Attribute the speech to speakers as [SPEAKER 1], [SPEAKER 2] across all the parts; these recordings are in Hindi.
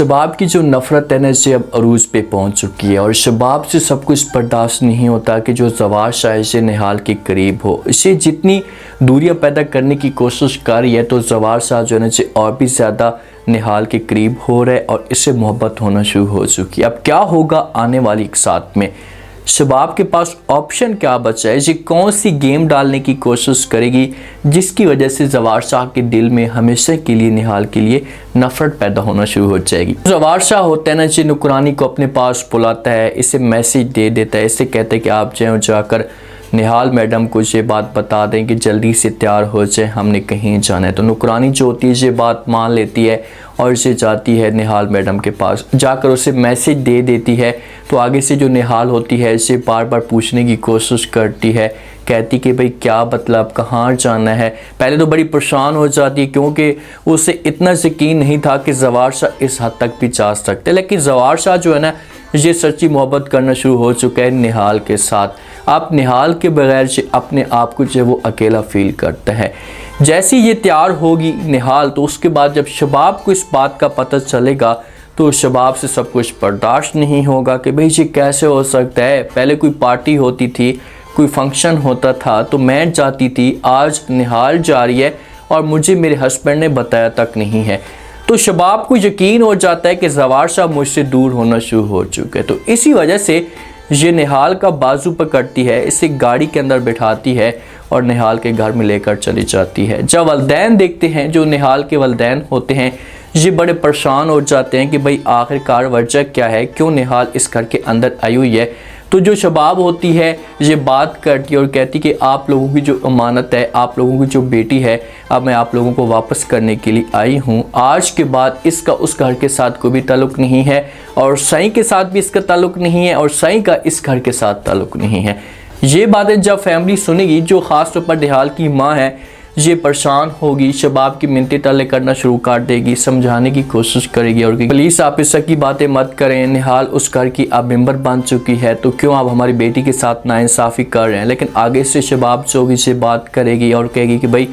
[SPEAKER 1] शबाब की जो नफ़रत है ना से अब अरूज पे पहुंच चुकी है और शबाब से सब कुछ बर्दाश्त नहीं होता कि जो ज़वार शाह से निहाल के करीब हो। इसे जितनी दूरियां पैदा करने की कोशिश कर रही है तो ज़वार शाह जो है ना से और भी ज़्यादा निहाल के करीब हो रहा है और इससे मोहब्बत होना शुरू हो चुकी है। अब क्या होगा आने वाली एक साथ में, शबाब के पास ऑप्शन क्या बचा है, ये कौन सी गेम डालने की कोशिश करेगी जिसकी वजह से ज़वार शाह के दिल में हमेशा के लिए निहाल के लिए नफ़रत पैदा होना शुरू हो जाएगी। ज़वार शाह होता है ना जी, नुकरानी को अपने पास बुलाता है, इसे मैसेज दे देता है, इसे कहते हैं कि आप जाकर निहाल मैडम को ये बात बता दें कि जल्दी से तैयार हो जाए, हमने कहीं जाना है। तो नुकरानी जो होती है ये बात मान लेती है और इसे जाती है निहाल मैडम के पास, जाकर उसे मैसेज दे देती है। तो आगे से जो निहाल होती है इसे बार बार पूछने की कोशिश करती है, कहती कि भाई क्या मतलब, कहाँ जाना है। पहले तो बड़ी परेशान हो जाती है क्योंकि उसे इतना यकीन नहीं था कि ज़वार शाह इस हद तक भी जा सकते, लेकिन ज़वार शाह जो है ना ये सच्ची मोहब्बत करना शुरू हो चुका है निहाल के साथ। आप निहाल के बगैर से अपने आप को जो वो अकेला फील करता है। जैसे ये तैयार होगी निहाल तो उसके बाद जब शबाब को इस बात का पता चलेगा तो शबाब से सब कुछ बर्दाश्त नहीं होगा कि भाई ये कैसे हो सकता है। पहले कोई पार्टी होती थी, कोई फंक्शन होता था तो मैं जाती थी, आज निहाल जा रही है और मुझे मेरे हस्बैंड ने बताया तक नहीं है। तो शबाब को यकीन हो जाता है कि ज़वार शाह मुझसे दूर होना शुरू हो चुके हैं। तो इसी वजह से ये निहाल का बाजू पकड़ती है, इसे गाड़ी के अंदर बिठाती है और निहाल के घर में लेकर चली जाती है। जब वालिदैन देखते हैं, जो निहाल के वालिदैन होते हैं, ये बड़े परेशान हो जाते हैं कि भाई आखिरकार वजह क्या है, क्यों निहाल इस घर के अंदर आई हुई है। तो जो शबाब होती है ये बात करती है और कहती कि आप लोगों की जो अमानत है, आप लोगों की जो बेटी है, अब मैं आप लोगों को वापस करने के लिए आई हूँ। आज के बाद इसका उस घर के साथ कोई भी ताल्लुक़ नहीं है और साईं के साथ भी इसका ताल्लुक़ नहीं है और साईं का इस घर के साथ ताल्लुक़ नहीं है। ये बातें जब फैमिली सुनेगी, जो ख़ास तौर पर निहाल की माँ है, ये परेशान होगी, शबाब की मिन्नतें तले करना शुरू कर देगी, समझाने की कोशिश करेगी और प्लीज़ आप इस की बातें मत करें, निहाल उस घर की अब मेंबर बन चुकी है तो क्यों आप हमारी बेटी के साथ नाइंसाफ़ी कर रहे हैं। लेकिन आगे से शबाब जो भी से बात करेगी और कहेगी कि भाई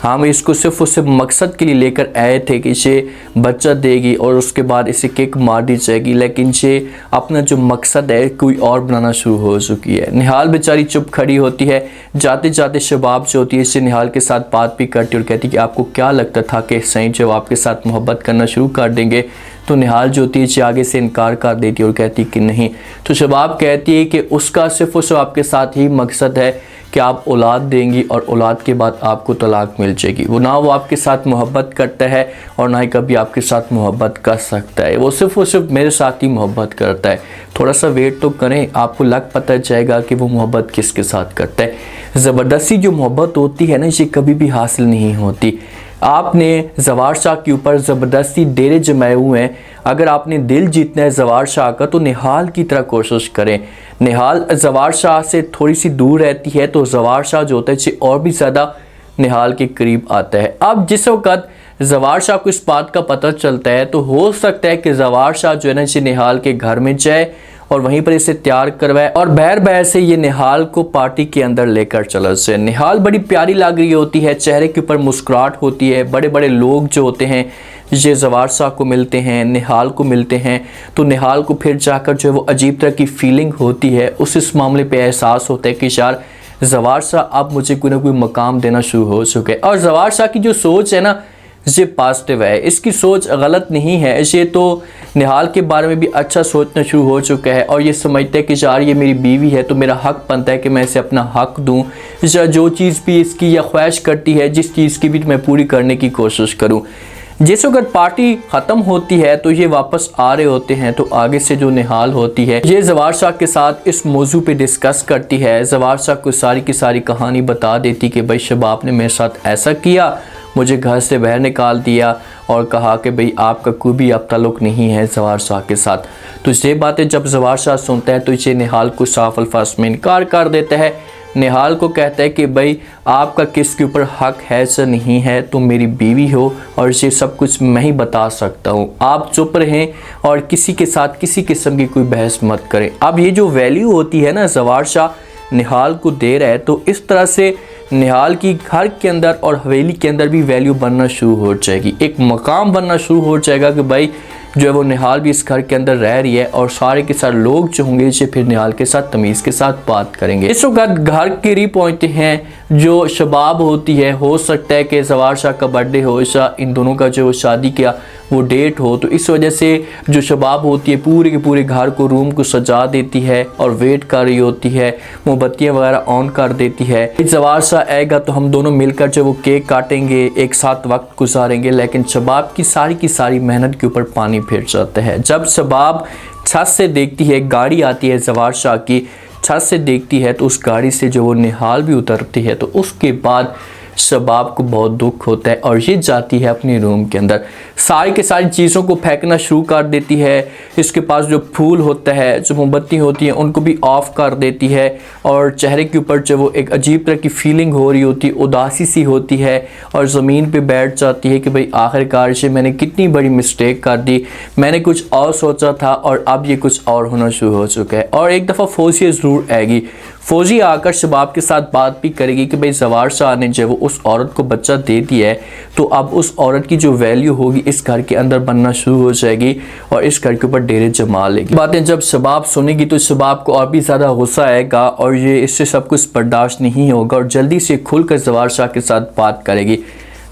[SPEAKER 1] हम इसको सिर्फ उस मकसद के लिए लेकर आए थे कि इसे बच्चा देगी और उसके बाद इसे किक मार दी जाएगी, लेकिन ये अपना जो मकसद है कोई और बनाना शुरू हो चुकी है। निहाल बेचारी चुप खड़ी होती है। जाते जाते शबाब जो होती है इससे निहाल के साथ बात भी करती है और कहती है कि आपको क्या लगता था कि साईं जब आपके साथ मोहब्बत करना शुरू कर देंगे। तो निहाल जो होती है आगे से इनकार कर देती है और कहती कि नहीं। तो शबाब कहती है कि उसका सिर्फ उस आपके साथ ही मकसद है कि आप औलाद देंगी और औलाद के बाद आपको तलाक मिल जाएगी। वो ना वो आपके साथ मोहब्बत करता है और ना ही कभी आपके साथ मोहब्बत कर सकता है, वो सिर्फ मेरे साथ ही मोहब्बत करता है। थोड़ा सा वेट तो करें, आपको लग पता जाएगा कि वो मोहब्बत किसके साथ करता है। ज़बरदस्ती जो मोहब्बत होती है ना ये कभी भी हासिल नहीं होती। आपने ज़वार शाह के ऊपर ज़बरदस्ती डेरे जमाए हुए हैं। अगर आपने दिल जीतना है ज़वार शाह का तो निहाल की तरह कोशिश करें। निहाल ज़वार शाह से थोड़ी सी दूर रहती है तो ज़वार शाह जो होता है और भी ज़्यादा निहाल के करीब आता है। अब जिस वक्त ज़वार शाह को इस बात का पता चलता है तो हो सकता है कि ज़वार शाह जो है ना निहाल के घर में जाए और वहीं पर इसे तैयार करवाए और बहर बहर से ये निहाल को पार्टी के अंदर लेकर चला जाए। निहाल बड़ी प्यारी लग रही होती है, चेहरे के ऊपर मुस्कुराहट होती है। बड़े बड़े लोग जो होते हैं ये ज़वार शाह को मिलते हैं, निहाल को मिलते हैं तो निहाल को फिर जाकर जो है वो अजीब तरह की फीलिंग होती है। इस मामले पे एहसास होता है कि यार ज़वार शाह अब मुझे कोई ना कोई मकाम देना शुरू हो चुका है। और ज़वार शाह की जो सोच है ना ये पॉजिटिव है, इसकी सोच गलत नहीं है। ये तो निहाल के बारे में भी अच्छा सोचना शुरू हो चुका है और ये समझता है कि यार ये मेरी बीवी है तो मेरा हक बनता है कि मैं इसे अपना हक दूँ, जो चीज़ भी इसकी या ख्वाहिश करती है, जिस चीज़ की भी मैं पूरी करने की कोशिश करूँ। जिस वक्त पार्टी ख़त्म होती है तो ये वापस आ रहे होते हैं तो आगे से जो निहाल होती है ये ज़वार शाह के साथ इस मौजू पे डिस्कस करती है। ज़वार शाह को सारी की सारी कहानी बता देती कि भाई शबाब ने मेरे साथ ऐसा किया, मुझे घर से बाहर निकाल दिया और कहा कि भाई आपका कोई भी अब ताल्लुक़ नहीं है ज़वार शाह के साथ। तो ये बातें जब ज़वार शाह सुनता है तो इसे निहाल को साफ अल्फाज में इनकार कर देता है। निहाल को कहता है कि भाई आपका किसके ऊपर हक है सर नहीं है, तुम मेरी बीवी हो और ये सब कुछ मैं ही बता सकता हूँ। आप चुप रहें और किसी के साथ किसी किस्म की कोई बहस मत करें। अब ये जो वैल्यू होती है ना ज़वार शाह निहाल को दे रहा है तो इस तरह से निहाल की घर के अंदर और हवेली के अंदर भी वैल्यू बनना शुरू हो जाएगी, एक मकाम बनना शुरू हो जाएगा कि भाई जो है वो निहाल भी इस घर के अंदर रह रही है और सारे के सारे लोग जो होंगे इसे फिर निहाल के साथ तमीज़ के साथ बात करेंगे। इस वक्त घर की री पहुँचते हैं जो शबाब होती है। हो सकता है कि जवार शाह का बर्थडे हो या इन दोनों का जो शादी किया वो डेट हो, तो इस वजह से जो शबाब होती है पूरे के पूरे घर को, रूम को सजा देती है और वेट कर रही होती है, मोमबत्तियाँ वगैरह ऑन कर देती है। जवार शाह आएगा तो हम दोनों मिलकर जो वो केक काटेंगे, एक साथ वक्त गुजारेंगे। लेकिन शबाब की सारी मेहनत के ऊपर पानी फिर जाता है। जब शबाब छत से देखती है, गाड़ी आती है जवार शाह की, छत से देखती है तो उस गाड़ी से जो वो निहाल भी उतरती है, तो उसके बाद शबाब को बहुत दुख होता है और ये जाती है अपने रूम के अंदर, सारी के सारी चीज़ों को फेंकना शुरू कर देती है। इसके पास जो फूल होता है, जो मोमबत्ती होती है, उनको भी ऑफ कर देती है और चेहरे के ऊपर जो वो एक अजीब तरह की फीलिंग हो रही होती है, उदासी सी होती है और ज़मीन पे बैठ जाती है कि भाई आखिरकार से मैंने कितनी बड़ी मिस्टेक कर दी, मैंने कुछ और सोचा था और अब ये कुछ और होना शुरू हो चुका है। और एक दफ़ा फौजी ज़रूर आएगी, फौजी आकर शबाब के साथ बात भी करेगी कि भाई जवार शाह ने जब उस औरत को बच्चा दे दिया है तो अब उस औरत की जो वैल्यू होगी इस घर के अंदर बनना शुरू हो जाएगी और इस घर के ऊपर डेरे जमा लेगी। बातें जब शबाब सुनेगी तो शबाब को और भी ज़्यादा गुस्सा आएगा और ये इससे सब कुछ बर्दाश्त नहीं होगा और जल्दी से खुलकर जवार शाह के साथ बात करेगी।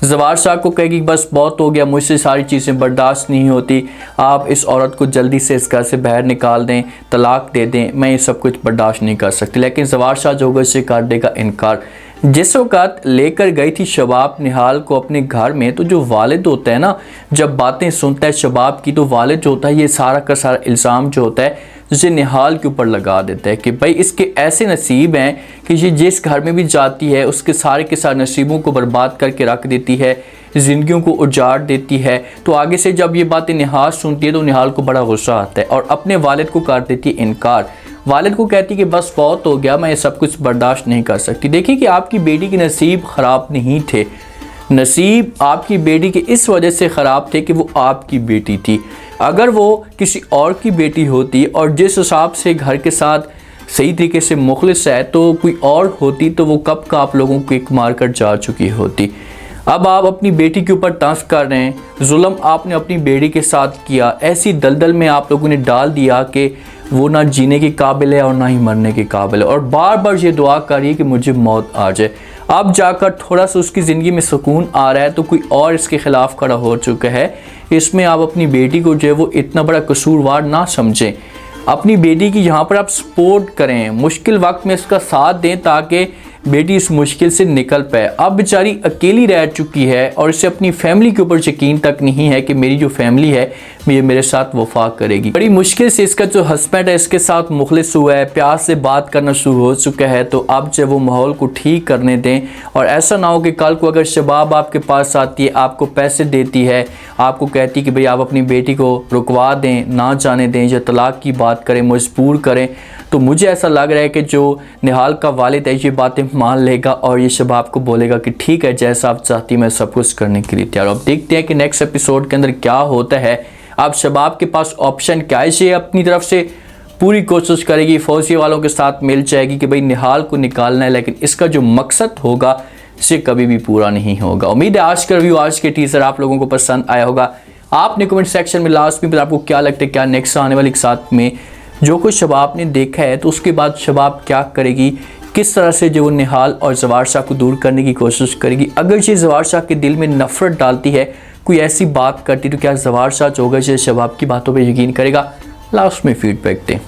[SPEAKER 1] जवार शाह को कहेगी बस बहुत हो गया, मुझसे सारी चीज़ें बर्दाश्त नहीं होती, आप इस औरत को जल्दी से इस घर से बाहर निकाल दें, तलाक दे दें, मैं ये सब कुछ बर्दाश्त नहीं कर सकती। लेकिन जवार शाह जो होगा इससे कर देगा इनकार। जिस वक़्त लेकर गई थी शबाब निहाल को अपने घर में, तो जो वालिद होता है ना, जब बातें सुनता है शबाब की, तो वालिद जो होता है ये सारा का सारा इल्ज़ाम जो होता है उसे निहाल के ऊपर लगा देता है कि भाई इसके ऐसे नसीब हैं कि ये जिस घर में भी जाती है उसके सारे के सारे नसीबों को बर्बाद करके रख देती है, ज़िंदगियों को उजाड़ देती है। तो आगे से जब ये बातें निहाल सुनती है तो निहाल को बड़ा गुस्सा आता है और अपने वालिद को कर देती है इनकार। वालिद को कहती है कि बस बहुत हो गया, मैं ये सब कुछ बर्दाश्त नहीं कर सकती। देखिए कि आपकी बेटी के नसीब ख़राब नहीं थे, नसीब आपकी बेटी के इस वजह से ख़राब थे कि वो आपकी बेटी थी। अगर वो किसी और की बेटी होती और जिस हिसाब से घर के साथ सही तरीके से मुखलिस है तो कोई और होती तो वो कब का आप लोगों को एक मार कर जा चुकी होती। अब आप अपनी बेटी के ऊपर तंज कर रहे हैं, जुल्म आपने अपनी बेटी के साथ किया, ऐसी दलदल में आप लोगों ने डाल दिया कि वो ना जीने के काबिल है और ना ही मरने के काबिल है और बार बार ये दुआ कर रही है कि मुझे मौत आ जाए। अब जाकर थोड़ा सा उसकी ज़िंदगी में सुकून आ रहा है तो कोई और इसके ख़िलाफ़ खड़ा हो चुका है। इसमें आप अपनी बेटी को जो है वो इतना बड़ा कसूरवार ना समझें, अपनी बेटी की यहाँ पर आप सपोर्ट करें, मुश्किल वक्त में इसका साथ दें ताकि बेटी इस मुश्किल से निकल पाए। अब बेचारी अकेली रह चुकी है और इसे अपनी फैमिली के ऊपर यकीन तक नहीं है कि मेरी जो फैमिली है ये मेरे साथ वफा करेगी। बड़ी मुश्किल से इसका जो हस्बैंड है इसके साथ मुखलिस हुआ है, प्यार से बात करना शुरू हो चुका है। तो अब जब वो माहौल को ठीक करने दें और ऐसा ना हो कि कल को अगर शबाब आपके पास आती है, आपको पैसे देती है, आपको कहती कि भाई आप अपनी बेटी को रुकवा दें, ना जाने दें या तलाक की बात करें, मजबूर करें, तो मुझे ऐसा लग रहा है कि जो निहाल का वालिद है ये बातें मान लेगा और ये शबाब को बोलेगा कि ठीक है जैसा आप चाहती मैं सब कुछ करने के लिए तैयार हूँ। अब देखते हैं कि नेक्स्ट एपिसोड के अंदर क्या होता है। अब शबाब के पास ऑप्शन क्या है, ये अपनी तरफ से पूरी कोशिश करेगी, फौजी वालों के साथ मिल जाएगी कि भाई निहाल को निकालना है, लेकिन इसका जो मकसद होगा इसे कभी भी पूरा नहीं होगा। उम्मीद है आज का रिव्यू, आज के टीजर आप लोगों को पसंद आया होगा। आपने कमेंट सेक्शन में लास्ट में आपको क्या लगता है, क्या नेक्स्ट आने वाले साथ में जो कुछ शबाब ने देखा है तो उसके बाद शबाब क्या करेगी, किस तरह से जो निहाल और जवार शाह को दूर करने की कोशिश करेगी। अगर ये जवार शाह के दिल में नफरत डालती है, कोई ऐसी बात करती तो क्या जवार शाह जो होगा ये शबाब की बातों पर यकीन करेगा। लास्ट में फीडबैक दें।